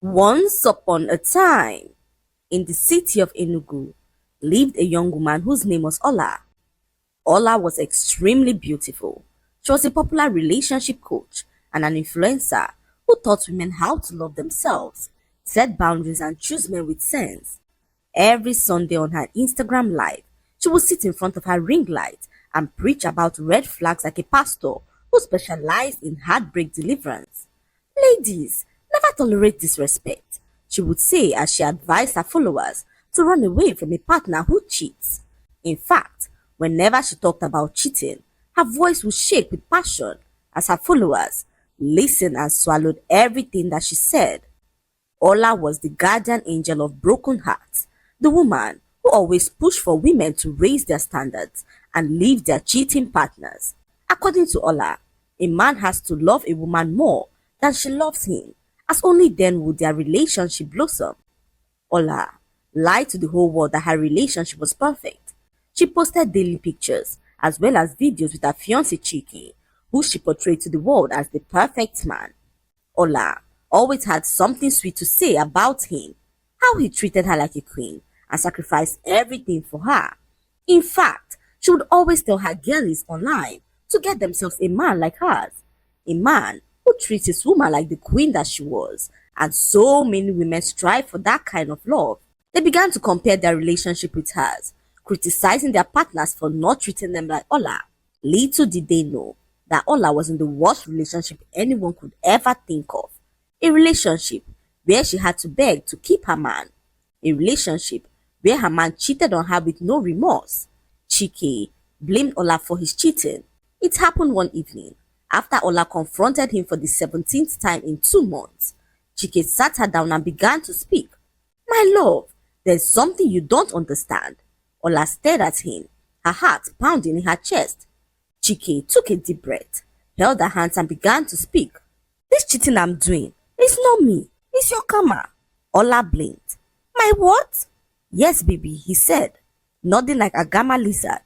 Once upon a time, in the city of Enugu, lived a young woman whose name was Ola. Ola was extremely beautiful. She was a popular relationship coach and an influencer who taught women how to love themselves, set boundaries, and choose men with sense. Every Sunday on her Instagram live, she would sit in front of her ring light and preach about red flags like a pastor who specialized in heartbreak deliverance. Ladies, never tolerate disrespect, she would say as she advised her followers to run away from a partner who cheats. In fact, whenever she talked about cheating, her voice would shake with passion as her followers listened and swallowed everything that she said. Ola was the guardian angel of broken hearts, the woman who always pushed for women to raise their standards and leave their cheating partners. According to Ola, a man has to love a woman more than she loves him, as only then would their relationship blossom. Ola lied to the whole world that her relationship was perfect. She posted daily pictures as well as videos with her fiancé Chike, who she portrayed to the world as the perfect man. Ola always had something sweet to say about him, how he treated her like a queen and sacrificed everything for her. In fact, she would always tell her girlies online to get themselves a man like hers, a man who treats his woman like the queen that she was, and so many women strive for that kind of love. They began to compare their relationship with hers, criticizing their partners for not treating them like Ola. Little did they know that Ola was in the worst relationship anyone could ever think of. A relationship where she had to beg to keep her man. A relationship where her man cheated on her with no remorse. Chike blamed Ola for his cheating. It happened one evening after Ola confronted him for the 17th time in 2 months. Chike sat her down and began to speak. "My love, there's something you don't understand." Ola stared at him, her heart pounding in her chest. Chike took a deep breath, held her hands and began to speak. "This cheating I'm doing, it's not me, it's your karma." Ola blinked. "My what?" "Yes, baby," he said, nodding like a gamma lizard.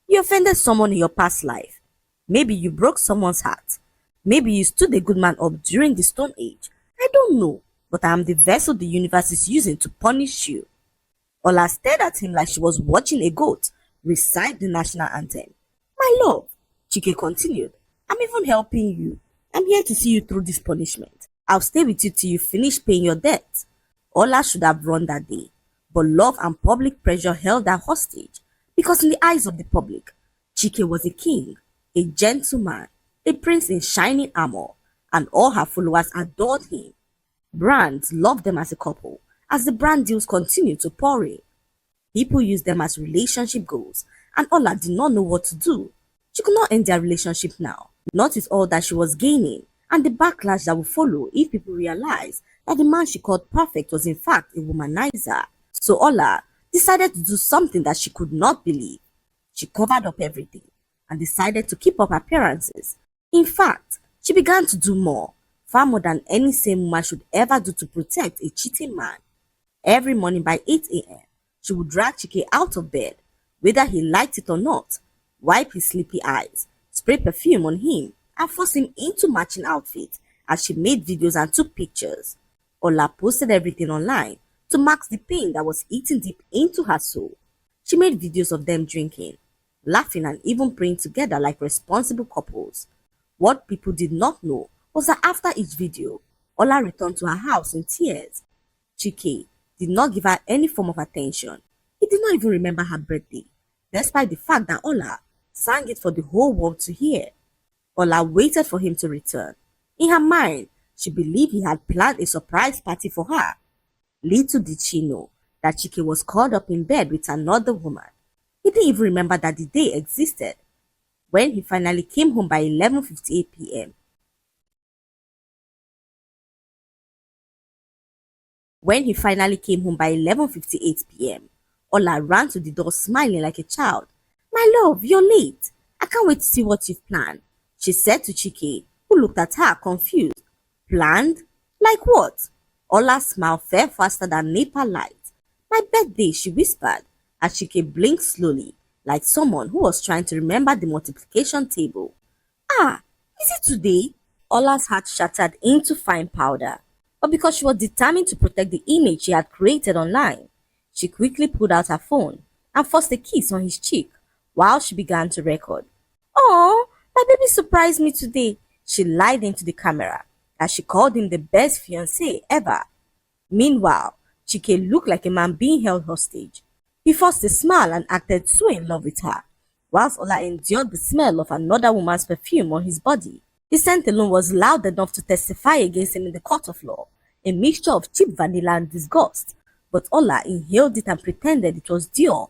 "You offended someone in your past life. Maybe you broke someone's heart. Maybe you stood a good man up during the Stone Age. I don't know, but I am the vessel the universe is using to punish you." Ola stared at him like she was watching a goat recite the national anthem. "My love," Chike continued, "I'm even helping you. I'm here to see you through this punishment. I'll stay with you till you finish paying your debt." Ola should have run that day, but love and public pressure held her hostage because in the eyes of the public, Chike was a king, a gentleman, a prince in shining armor, and all her followers adored him. Brands loved them as a couple as the brand deals continued to pour in. People used them as relationship goals, and Ola did not know what to do. She could not end their relationship now, not with all that she was gaining, and the backlash that would follow if people realized that the man she called perfect was in fact a womanizer. So Ola decided to do something that she could not believe. She covered up everything and decided to keep up appearances. In fact, she began to do more, far more than any sane woman should ever do to protect a cheating man. Every morning by 8 a.m., she would drag Chike out of bed, whether he liked it or not, wipe his sleepy eyes, spray perfume on him, and force him into matching outfits as she made videos and took pictures. Ola posted everything online to mask the pain that was eating deep into her soul. She made videos of them drinking, laughing and even praying together like responsible couples. What people did not know was that after each video, Ola returned to her house in tears. Chike did not give her any form of attention. He did not even remember her birthday, despite the fact that Ola sang it for the whole world to hear. Ola waited for him to return. In her mind, she believed he had planned a surprise party for her. Little did she know that Chike was curled up in bed with another woman. He didn't even remember that the day existed. When he finally came home by 11:58 p.m., Ola ran to the door smiling like a child. "My love, you're late. I can't wait to see what you've planned," she said to Chike, who looked at her confused. "Planned? Like what?" Ola's smile fell faster than NEPA light. "My birthday," she whispered, as Chike blinked slowly, like someone who was trying to remember the multiplication table. "Ah, is it today?" Ola's heart shattered into fine powder. but because she was determined to protect the image she had created online. She quickly pulled out her phone and forced a kiss on his cheek while she began to record. "Oh, my baby surprised me today," she lied into the camera as she called him the best fiancé ever. Meanwhile, Chike looked like a man being held hostage. He forced a smile and acted so in love with her, whilst Ola endured the smell of another woman's perfume on his body. His scent alone was loud enough to testify against him in the court of law, a mixture of cheap vanilla and disgust, but Ola inhaled it and pretended it was Dior.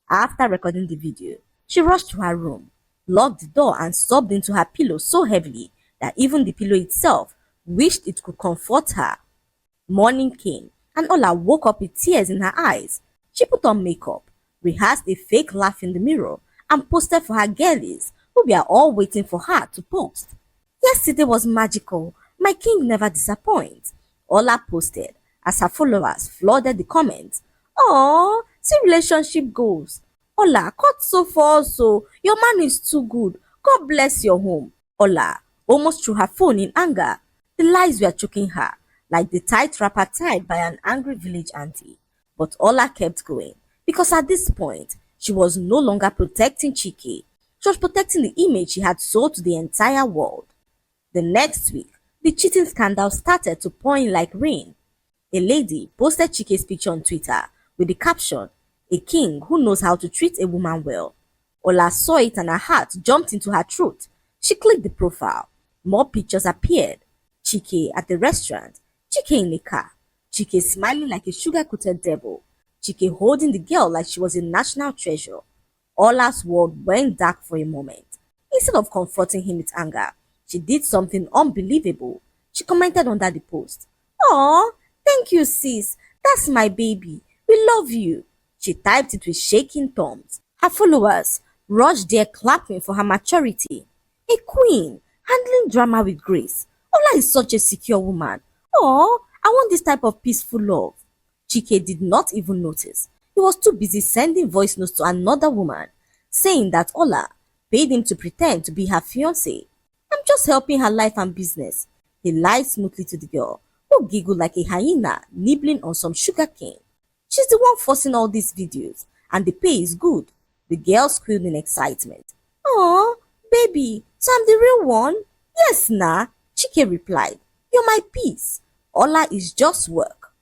After recording the video, she rushed to her room, locked the door and sobbed into her pillow so heavily that even the pillow itself wished it could comfort her. Morning came, and Ola woke up with tears in her eyes. She put on makeup, rehearsed a fake laugh in the mirror, and posted for her girlies, who were all waiting for her to post. "Yesterday was magical. My king never disappoints," Ola posted as her followers flooded the comments. "Oh, see relationship goals. Ola, cut so far so. Your man is too good. God bless your home." Ola almost threw her phone in anger. The lies were choking her, like the tight wrapper tied by an angry village auntie. But Ola kept going, because at this point, she was no longer protecting Chike. She was protecting the image she had sold to the entire world. The next week, the cheating scandal started to pour in like rain. A lady posted Chike's picture on Twitter with the caption, "A king who knows how to treat a woman well." Ola saw it and her heart jumped into her throat. She clicked the profile. More pictures appeared. Chike at the restaurant, Chike in the car, Chike smiling like a sugar-coated devil, Chike holding the girl like she was a national treasure. Ola's world went dark for a moment. Instead of comforting him with anger, she did something unbelievable. She commented under the post, "Aw, thank you sis, that's my baby, we love you." She typed it with shaking thumbs. Her followers rushed there clapping for her maturity. A queen, handling drama with grace. Ola is such a secure woman. "Oh, I want this type of peaceful love." Chike did not even notice. He was too busy sending voice notes to another woman, saying that Ola paid him to pretend to be her fiancé. "I'm just helping her life and business." He lied smoothly to the girl, who giggled like a hyena nibbling on some sugar cane. "She's the one forcing all these videos, and the pay is good." The girl squealed in excitement. "Oh, baby, so I'm the real one?" "Yes, nah," Chike replied. "You're my peace. Ola is just work."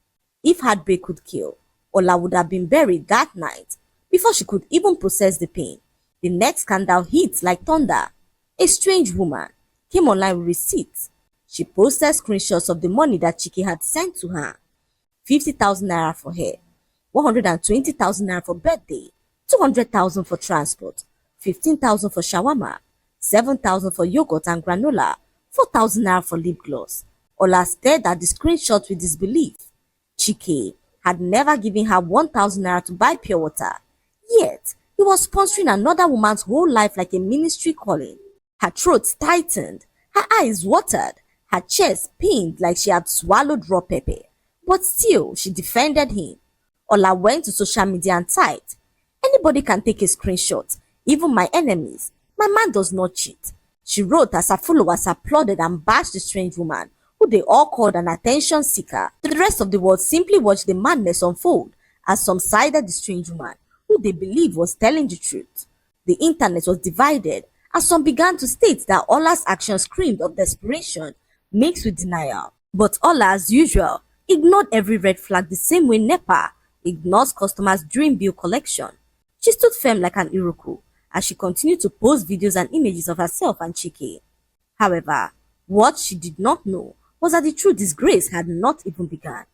If heartbreak could kill, Ola would have been buried that night before she could even process the pain. The next scandal hit like thunder. A strange woman came online with receipts. She posted screenshots of the money that Chike had sent to her. 50,000 naira for hair, 120,000 naira for birthday, 200,000 for transport, 15,000 for shawarma, 7,000 for yogurt and granola, 4,000 naira for lip gloss. Ola stared at the screenshot with disbelief. Chike had never given her 1,000 naira to buy pure water. Yet, he was sponsoring another woman's whole life like a ministry calling. Her throat tightened, her eyes watered, her chest pained like she had swallowed raw pepper. But still, she defended him. Ola went to social media and typed, "Anybody can take a screenshot, even my enemies. My man does not cheat." She wrote as her followers applauded and bashed the strange woman, who they all called an attention seeker. The rest of the world simply watched the madness unfold as some sided the strange woman, who they believed was telling the truth. The internet was divided as some began to state that Ola's actions screamed of desperation mixed with denial. But Ola, as usual, ignored every red flag the same way NEPA ignores customers' dream bill collection. She stood firm like an Iroku as she continued to post videos and images of herself and Chike. However, what she did not know was that the true disgrace had not even begun.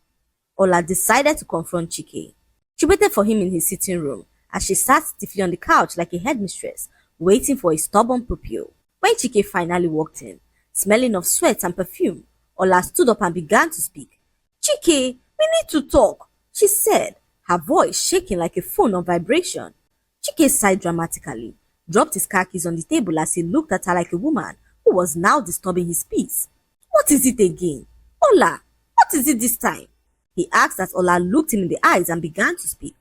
Ola decided to confront Chike. She waited for him in his sitting room as she sat stiffly on the couch like a headmistress, waiting for a stubborn pupil. When Chike finally walked in, smelling of sweat and perfume, Ola stood up and began to speak. "Chike, we need to talk," she said, her voice shaking like a phone on vibration. Chike sighed dramatically, dropped his car keys on the table as he looked at her like a woman who was now disturbing his peace. "What is it again? Ola, what is it this time?" he asked as Ola looked him in the eyes and began to speak.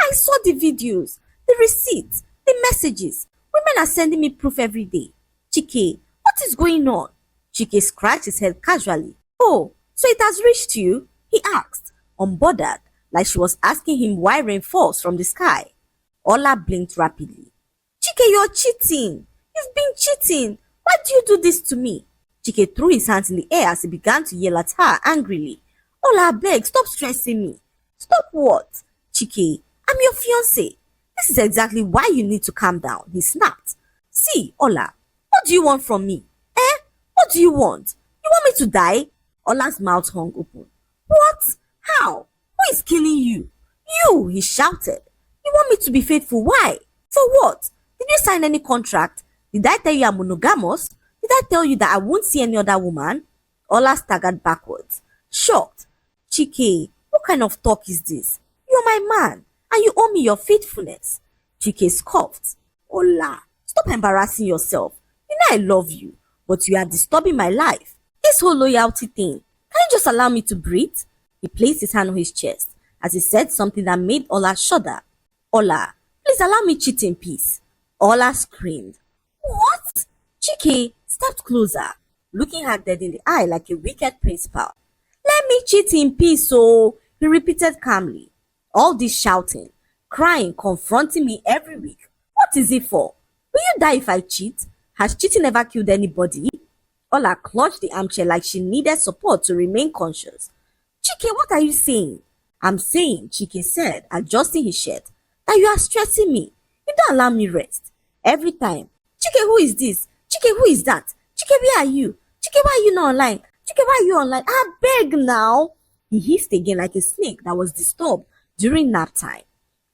"I saw the videos, the receipts, the messages. Women are sending me proof every day. Chike, what is going on?" Chike scratched his head casually. "Oh, So it has reached you? He asked, unbothered, like she was asking him why rain falls from the sky. Ola blinked rapidly. Chike, you're cheating. You've been cheating. Why do you do this to me? Chike threw his hands in the air as he began to yell at her angrily. Ola, beg, stop stressing me. Stop what? Chike, I'm your fiancé. This is exactly why you need to calm down, he snapped. See, Ola, what do you want from me? Eh? What do you want? You want me to die? Ola's mouth hung open. What? How? Who is killing you? You, he shouted. You want me to be faithful? Why? For what? Did you sign any contract? Did I tell you I'm monogamous? Did I tell you that I won't see any other woman? Ola staggered backwards, shocked. Chike, what kind of talk is this? You're my man, and you owe me your faithfulness. Chike scoffed. Ola, stop embarrassing yourself. You know I love you, but you are disturbing my life. This whole loyalty thing, can you just allow me to breathe? He placed his hand on his chest as he said something that made Ola shudder. Ola, please allow me cheat in peace. Ola screamed. What? Chike stepped closer, looking her dead in the eye like a wicked principal. Let me cheat in peace, so he repeated calmly. All this shouting, crying, confronting me every week. What is it for? Will you die if I cheat? Has cheating ever killed anybody? Ola clutched the armchair like she needed support to remain conscious. Chike, what are you saying? I'm saying, Chike said, adjusting his shirt, that you are stressing me. You don't allow me rest. Every time. Chike, who is this? Chike, who is that? Chike, where are you? Chike, why are you not online? Chike, why are you online? I beg now. He hissed again like a snake that was disturbed during nap time.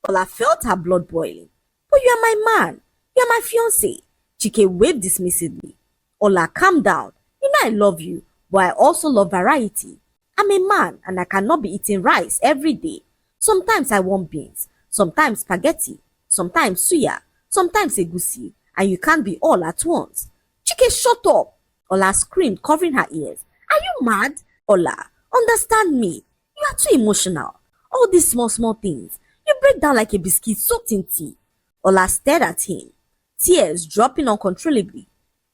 Ola felt her blood boiling. But you are my man. You are my fiancé. Chike waved dismissively. Ola, calm down. You know I love you, but I also love variety. I'm a man and I cannot be eating rice every day. Sometimes I want beans, sometimes spaghetti, sometimes suya, sometimes egusi, and you can't be all at once. Chike, shut up! Ola screamed, covering her ears. Are you mad? Ola, understand me. You are too emotional. All these small things. You break down like a biscuit soaked in tea. Ola stared at him, tears dropping uncontrollably.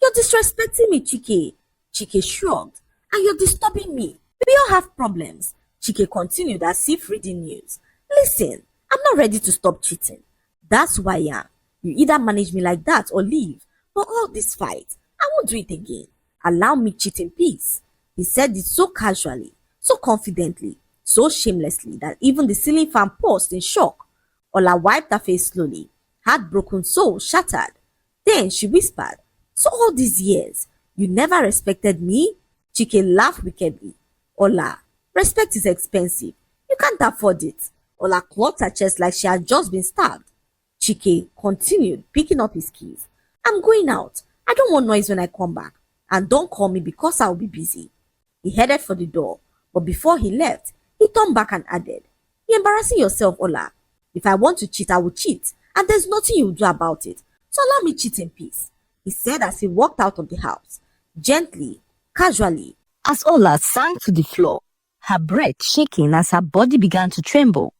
You're disrespecting me, Chike. Chike shrugged. And you're disturbing me. We all have problems. Chike continued as if reading news. Listen, I'm not ready to stop cheating. That's who I am. You either manage me like that or leave. But all this fight, I won't do it again. Allow me cheat in peace. He said it so casually, so confidently, so shamelessly that even the ceiling fan paused in shock. Ola wiped her face slowly, heartbroken soul shattered. Then she whispered, so all these years, you never respected me? Chike laughed wickedly. Ola, respect is expensive. You can't afford it. Ola clutched her chest like she had just been stabbed. Chike continued, picking up his keys. I'm going out. I don't want noise when I come back. And don't call me because I'll be busy. He headed for the door, but before he left, he turned back and added, You're embarrassing yourself, Ola. If I want to cheat, I will cheat, and there's nothing you will do about it. So allow me cheat in peace, he said as he walked out of the house, gently, casually. As Ola sank to the floor, her breath shaking as her body began to tremble.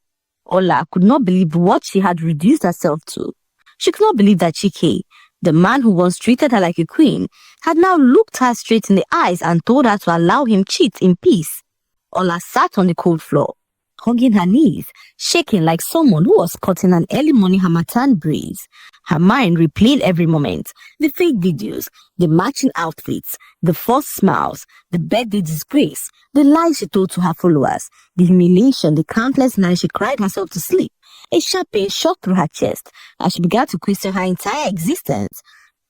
Ola could not believe what she had reduced herself to. She could not believe that Chike, the man who once treated her like a queen, had now looked her straight in the eyes and told her to allow him cheat in peace. Ola sat on the cold floor, hugging her knees, shaking like someone who was caught in an early morning harmattan breeze. Her mind replayed every moment, the fake videos, the matching outfits, the false smiles, the birthday disgrace, the lies she told to her followers, the humiliation, the countless nights she cried herself to sleep. A sharp pain shot through her chest as she began to question her entire existence.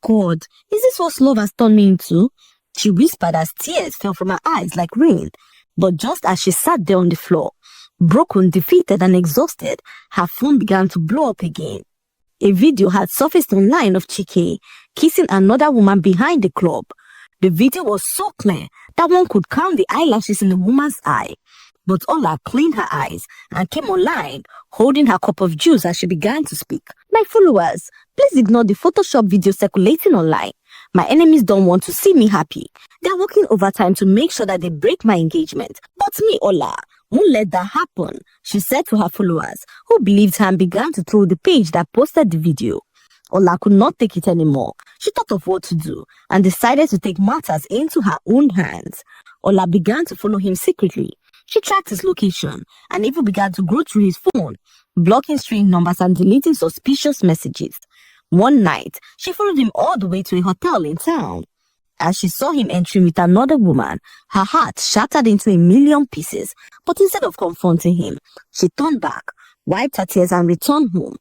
God, is this what love has turned me into? She whispered as tears fell from her eyes like rain. But just as she sat there on the floor, broken, defeated, and exhausted, her phone began to blow up again. A video had surfaced online of Chike kissing another woman behind the club. The video was so clear that one could count the eyelashes in the woman's eye. But Ola cleaned her eyes and came online, holding her cup of juice as she began to speak. My followers, please ignore the Photoshop video circulating online. My enemies don't want to see me happy. They're working overtime to make sure that they break my engagement. But me, Ola, won't let that happen, she said to her followers, who believed her and began to troll the page that posted the video. Ola could not take it anymore. She thought of what to do and decided to take matters into her own hands. Ola began to follow him secretly. She tracked his location and even began to go through his phone, blocking strange numbers and deleting suspicious messages. One night, she followed him all the way to a hotel in town. As she saw him entering with another woman, her heart shattered into a million pieces. But instead of confronting him, she turned back, wiped her tears and returned home.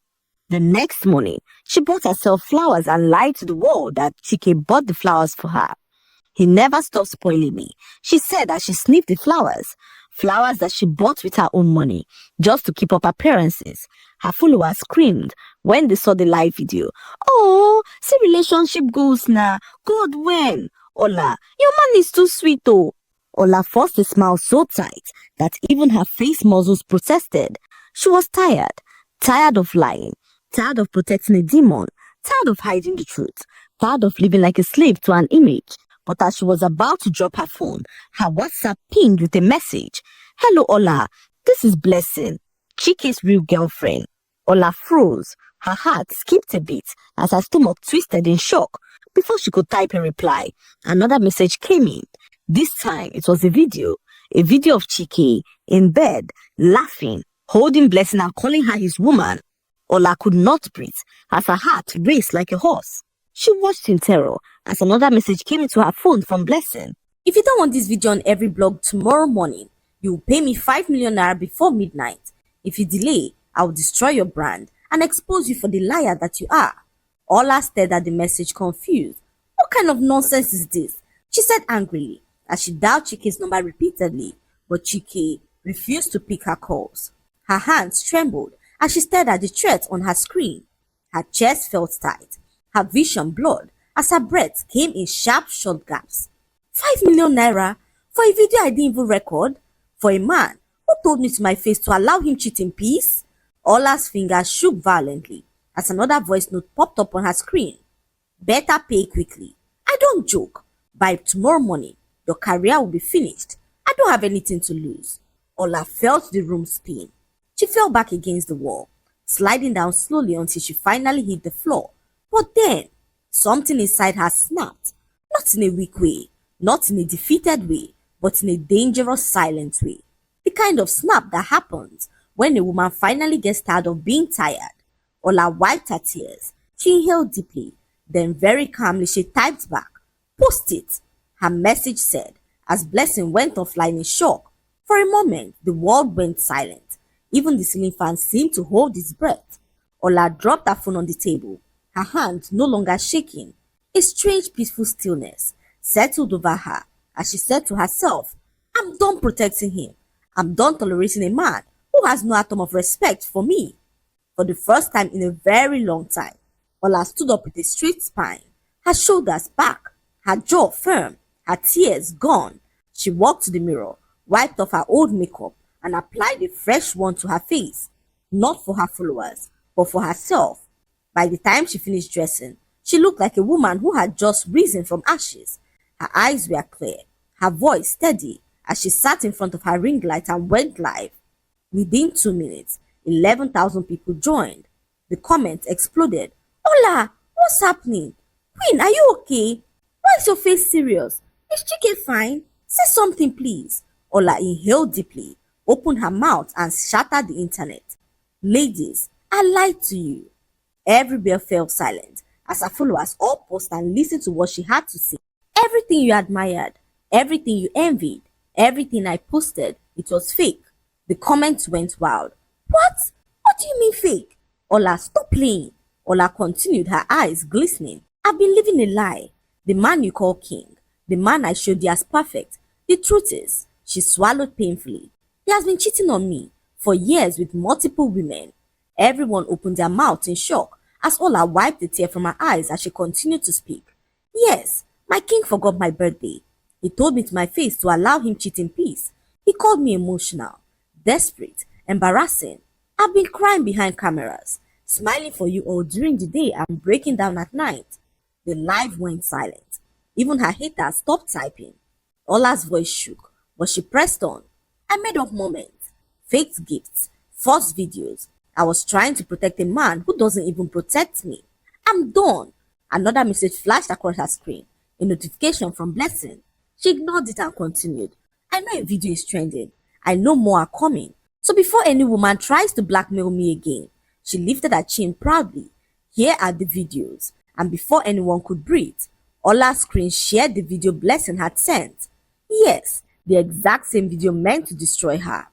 The next morning, she bought herself flowers and lied to the world that Chike bought the flowers for her. He never stopped spoiling me, she said as she sniffed the flowers. Flowers that she bought with her own money, just to keep up appearances. Her followers screamed when they saw the live video. Oh, see relationship goals now. God when? Ola, your man is too sweet though. Ola forced a smile so tight that even her face muscles protested. She was tired. Tired of lying. Tired of protecting a demon. Tired of hiding the truth. Tired of living like a slave to an image. But as she was about to drop her phone, her WhatsApp pinged with a message. Hello, Ola. This is Blessing, Chike's real girlfriend. Ola froze. Her heart skipped a beat as her stomach twisted in shock. Before she could type a reply, another message came in. This time, it was a video of Chike in bed, laughing, holding Blessing and calling her his woman. Ola could not breathe as her heart raced like a horse. She watched in terror as another message came into her phone from Blessing. If you don't want this video on every blog tomorrow morning, you will pay me 5 million naira before midnight. If you delay, I will destroy your brand and expose you for the liar that you are. Ola stared at the message confused. What kind of nonsense is this? She said angrily as she dialed Chike's number repeatedly, but Chike refused to pick her calls. Her hands trembled as she stared at the threat on her screen. Her chest felt tight. Her vision blurred as her breath came in sharp, short gaps. 5 million naira for a video I didn't even record? For a man who told me to my face to allow him cheat in peace? Ola's fingers shook violently as another voice note popped up on her screen. Better pay quickly. I don't joke. By tomorrow morning, your career will be finished. I don't have anything to lose. Ola felt the room spin. She fell back against the wall, sliding down slowly until she finally hit the floor. But then, something inside her snapped. Not in a weak way, not in a defeated way, but in a dangerous, silent way. The kind of snap that happens when a woman finally gets tired of being tired. Ola wiped her tears. She inhaled deeply. Then very calmly she typed back, "Post it." Her message said, as Blessing went offline in shock. For a moment, the world went silent. Even the ceiling fan seemed to hold its breath. Ola dropped her phone on the table, her hand no longer shaking. A strange peaceful stillness settled over her as she said to herself, I'm done protecting him. I'm done tolerating a man who has no atom of respect for me. For the first time in a very long time, Ola stood up with a straight spine, her shoulders back, her jaw firm, her tears gone. She walked to the mirror, wiped off her old makeup, and applied a fresh one to her face, not for her followers, but for herself. By the time she finished dressing, she looked like a woman who had just risen from ashes. Her eyes were clear, her voice steady as she sat in front of her ring light and went live. Within 2 minutes, 11,000 people joined. The comments exploded. Ola, what's happening? Queen, are you okay? Why is your face serious? Is Chike fine? Say something, please. Ola inhaled deeply, opened her mouth and shattered the internet. Ladies, I lied to you. Everywhere fell silent as her followers all paused and listened to what she had to say. Everything you admired, everything you envied, everything I posted, it was fake. The comments went wild. What? What do you mean fake? Ola, stop playing. Ola continued, her eyes glistening. I've been living a lie. The man you call king, the man I showed you as perfect. The truth is, she swallowed painfully. He has been cheating on me for years with multiple women. Everyone opened their mouths in shock as Ola wiped the tear from her eyes as she continued to speak. Yes, my king forgot my birthday. He told me to my face to allow him cheat in peace. He called me emotional, desperate, embarrassing. I've been crying behind cameras, smiling for you all during the day and breaking down at night. The live went silent. Even her haters stopped typing. Ola's voice shook, but she pressed on. I made up moments, faked gifts, false videos. I was trying to protect a man who doesn't even protect me. I'm done. Another message flashed across her screen, a notification from Blessing. She ignored it and continued. I know a video is trending. I know more are coming. So before any woman tries to blackmail me again, she lifted her chin proudly. Here are the videos. And before anyone could breathe, Ola's screen shared the video Blessing had sent. Yes, the exact same video meant to destroy her.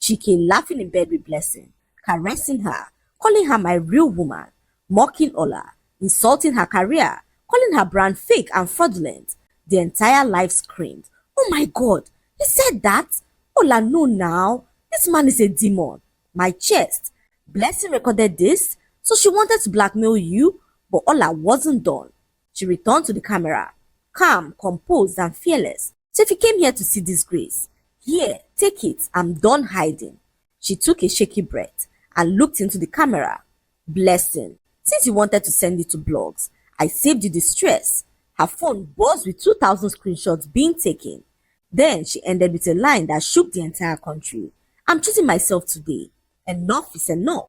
Chike laughing in bed with Blessing, caressing her, calling her my real woman, mocking Ola, insulting her career, calling her brand fake and fraudulent. The entire life screamed, "Oh my God, he said that? Ola, no now. This man is a demon." My chest. Blessing recorded this, so she wanted to blackmail you, but Ola wasn't done. She returned to the camera, calm, composed, and fearless. So if you came here to see this grace, here, take it, I'm done hiding. She took a shaky breath and looked into the camera. Blessing, since you wanted to send it to blogs, I saved you the stress. Her phone buzzed with 2,000 screenshots being taken. Then she ended with a line that shook the entire country. I'm choosing myself today. Enough is enough.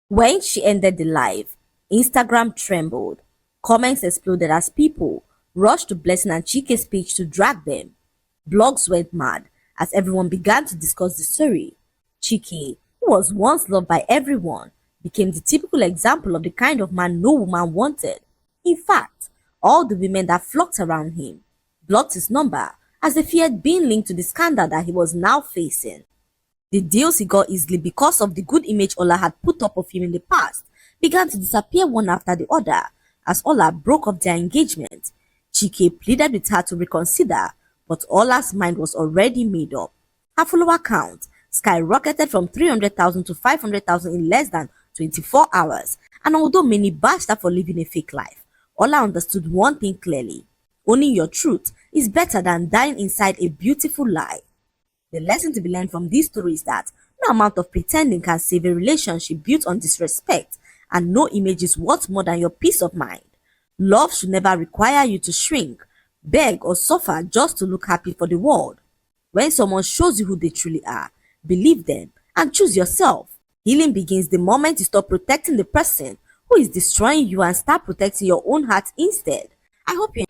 When she ended the live, Instagram trembled. Comments exploded as people rushed to Blessing and Chike's page to drag them. Blogs went mad as everyone began to discuss the story. Chike, who was once loved by everyone, became the typical example of the kind of man no woman wanted. In fact, all the women that flocked around him blocked his number as they feared being linked to the scandal that he was now facing. The deals he got easily because of the good image Ola had put up of him in the past began to disappear one after the other as Ola broke off their engagement. Chike pleaded with her to reconsider, but Ola's mind was already made up. Her follower count skyrocketed from 300,000 to 500,000 in less than 24 hours, and although many bashed her for living a fake life, Ola understood one thing clearly: owning your truth is better than dying inside a beautiful lie. The lesson to be learned from this story is that no amount of pretending can save a relationship built on disrespect, and no image is worth more than your peace of mind. Love should never require you to shrink, beg, or suffer just to look happy for the world. When someone shows you who they truly are, believe them and choose yourself. Healing begins the moment you stop protecting the person who is destroying you and start protecting your own heart instead. I hope you